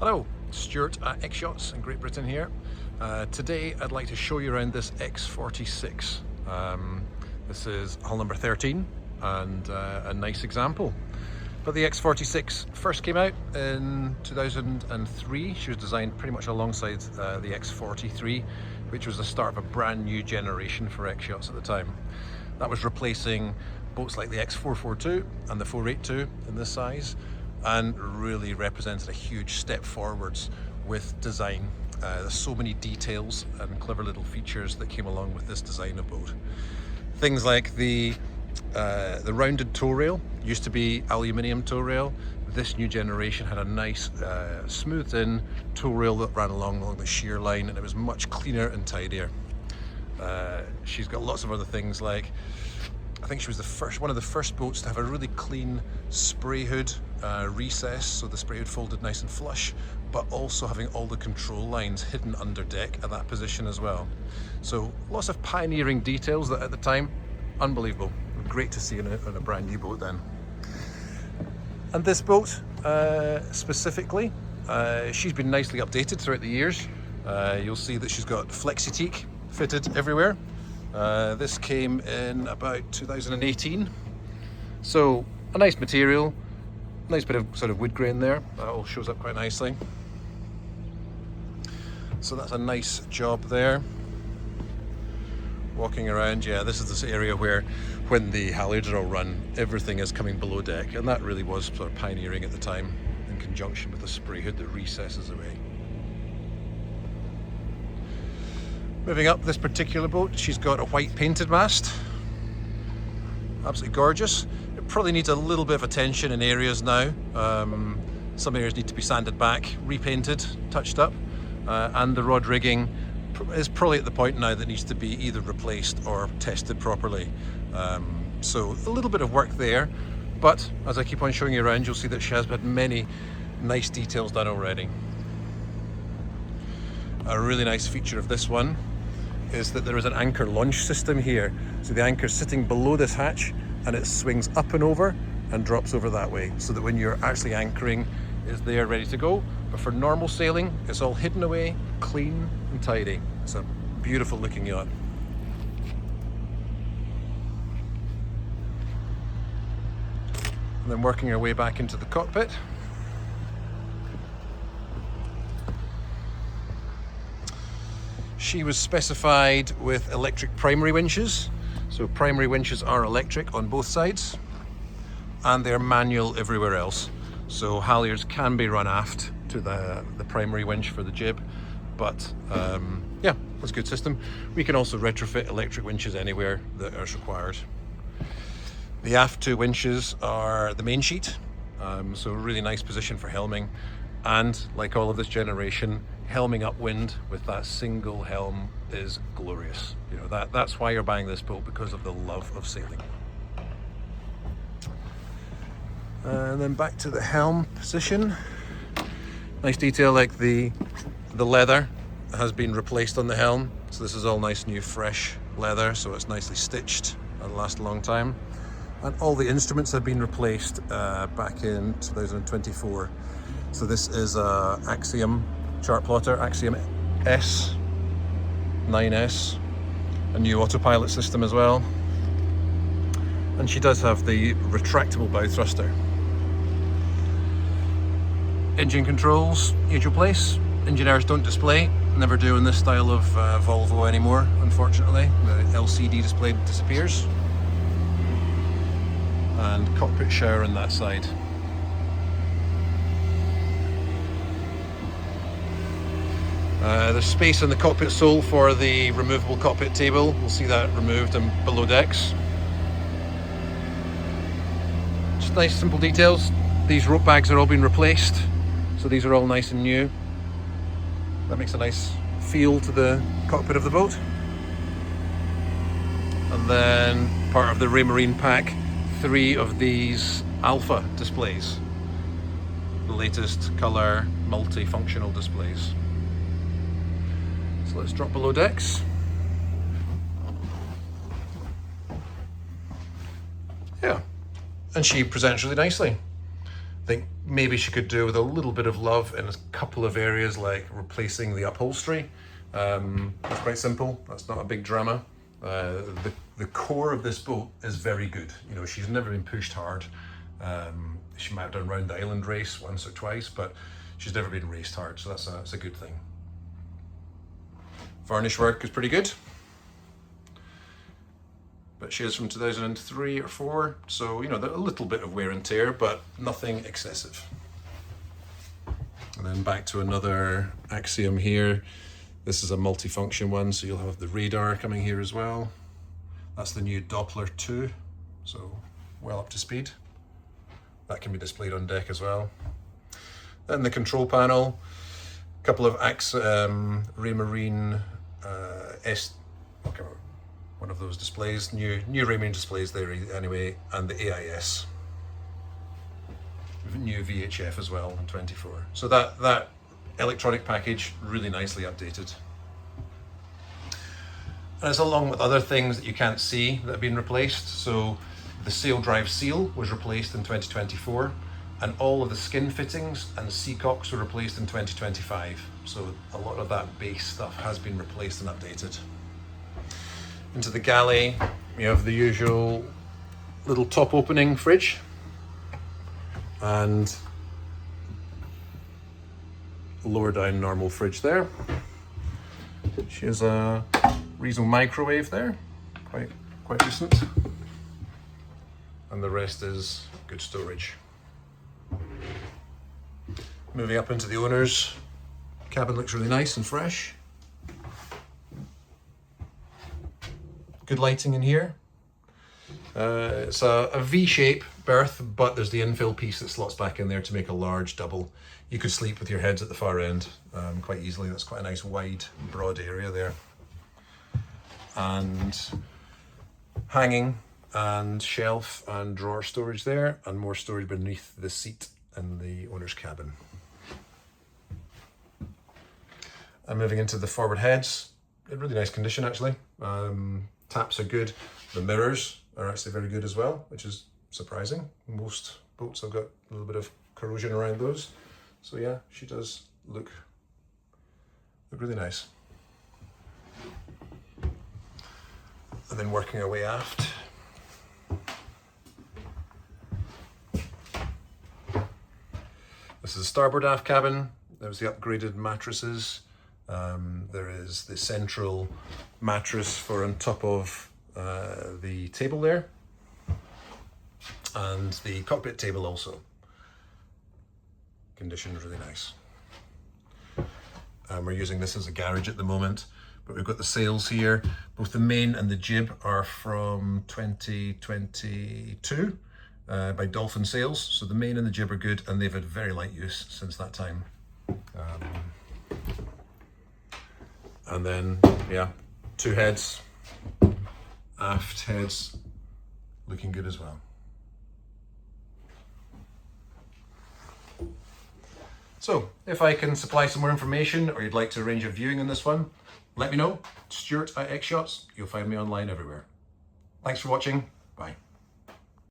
Hello, Stuart at X-Yachts in Great Britain here. Today I'd like to show you around this X-46. This is hull number 13 and a nice example. But the X-46 first came out in 2003. She was designed pretty much alongside the X-43, which was the start of a brand new generation for X-Yachts at the time. That was replacing boats like the X-442 and the 482 in this size, and really represented a huge step forwards with design. There's so many details and clever little features that came along with this design of boat. Things like the rounded tow rail used to be aluminium tow rail. This new generation had a nice smoothed in tow rail that ran along the shear line, and it was much cleaner and tidier. She's got lots of other things, like I think she was one of the first boats to have a really clean spray hood recess, so the spray hood folded nice and flush, but also having all the control lines hidden under deck at that position as well. So lots of pioneering details that at the time, unbelievable. Great to see in a brand new boat then. And this boat specifically, she's been nicely updated throughout the years. You'll see that she's got flexi-teak fitted everywhere. This came in about 2018. So a nice material, nice bit of sort of wood grain there. That all shows up quite nicely. So that's a nice job there. Walking around, yeah, this is this area where when the halyards are all run, everything is coming below deck, and that really was sort of pioneering at the time in conjunction with the spray hood that recesses away. Moving up this particular boat, she's got a white painted mast. Absolutely gorgeous. It probably needs a little bit of attention in areas now. Some areas need to be sanded back, repainted, touched up, and the rod rigging is probably at the point now that needs to be either replaced or tested properly. So a little bit of work there, but as I keep on showing you around, you'll see that she has had many nice details done already. A really nice feature of this one is that there is an anchor launch system here. So the anchor is sitting below this hatch, and it swings up and over and drops over that way, so that when you're actually anchoring, it's there ready to go. But for normal sailing, it's all hidden away, clean and tidy. It's a beautiful looking yacht. And then working our way back into the cockpit. She was specified with electric primary winches. So primary winches are electric on both sides, and they're manual everywhere else. So halyards can be run aft to the primary winch for the jib, but yeah, it's a good system. We can also retrofit electric winches anywhere that is required. The aft two winches are the main sheet, so a really nice position for helming, and like all of this generation, helming upwind with that single helm is glorious. You know, that's why you're buying this boat, because of the love of sailing. And then back to the helm position. Nice detail, like the leather has been replaced on the helm. So this is all nice new fresh leather, so it's nicely stitched and lasts a long time. And all the instruments have been replaced back in 2024. So this is a Axiom chart plotter, Axiom S, 9S, a new autopilot system as well. And she does have the retractable bow thruster. Engine controls, usual place. Engineers don't display, never do in this style of Volvo anymore, unfortunately. The LCD display disappears. And cockpit shower on that side. There's space in the cockpit sole for the removable cockpit table. We'll see that removed and below decks. Just nice simple details. These rope bags are all been replaced, so these are all nice and new. That makes a nice feel to the cockpit of the boat. And then part of the Raymarine pack, 3 of these Alpha displays. The latest colour multifunctional displays. So let's drop below decks. Yeah, and she presents really nicely. I think maybe she could do with a little bit of love in a couple of areas, like replacing the upholstery. That's quite simple, that's not a big drama. The core of this boat is very good. You know, she's never been pushed hard. She might have done round the island race once or twice, but she's never been raced hard, so that's a good thing. Varnish work is pretty good, but she is from 2003 or 4, so you know, a little bit of wear and tear, but nothing excessive. And then back to another Axiom here. This is a multifunction one, so you'll have the radar coming here as well. That's the new Doppler 2, so well up to speed. That can be displayed on deck as well. Then the control panel, a couple of Raymarine one of those displays, new Raymarine displays there anyway, and the AIS. New VHF as well in 24. So that electronic package really nicely updated. And it's along with other things that you can't see that have been replaced. So the sail drive seal was replaced in 2024, and all of the skin fittings and seacocks were replaced in 2025. So a lot of that base stuff has been replaced and updated. Into the galley, you have the usual little top opening fridge, and lower down normal fridge there. She has a reasonable microwave there, quite decent. And the rest is good storage. Moving up into the owner's cabin, looks really nice and fresh. Good lighting in here. It's a V-shape berth, but there's the infill piece that slots back in there to make a large double. You could sleep with your heads at the far end quite easily. That's quite a nice wide, broad area there. And hanging and shelf and drawer storage there, and more storage beneath the seat in the owner's cabin. And moving into the forward heads, in really nice condition actually. Taps are good. The mirrors are actually very good as well, which is surprising. Most boats have got a little bit of corrosion around those. So yeah, she does look really nice. And then working our way aft. This is the starboard aft cabin. There's the upgraded mattresses. There is the central mattress for on top of the table there, and the cockpit table also. Condition really nice. We're using this as a garage at the moment, but we've got the sails here. Both the main and the jib are from 2022 by Dolphin Sails. So the main and the jib are good, and they've had very light use since that time. And then, yeah, 2 heads, aft heads, looking good as well. So, if I can supply some more information, or you'd like to arrange a viewing on this one, let me know. Stuart at X-Yachts. You'll find me online everywhere. Thanks for watching. Bye.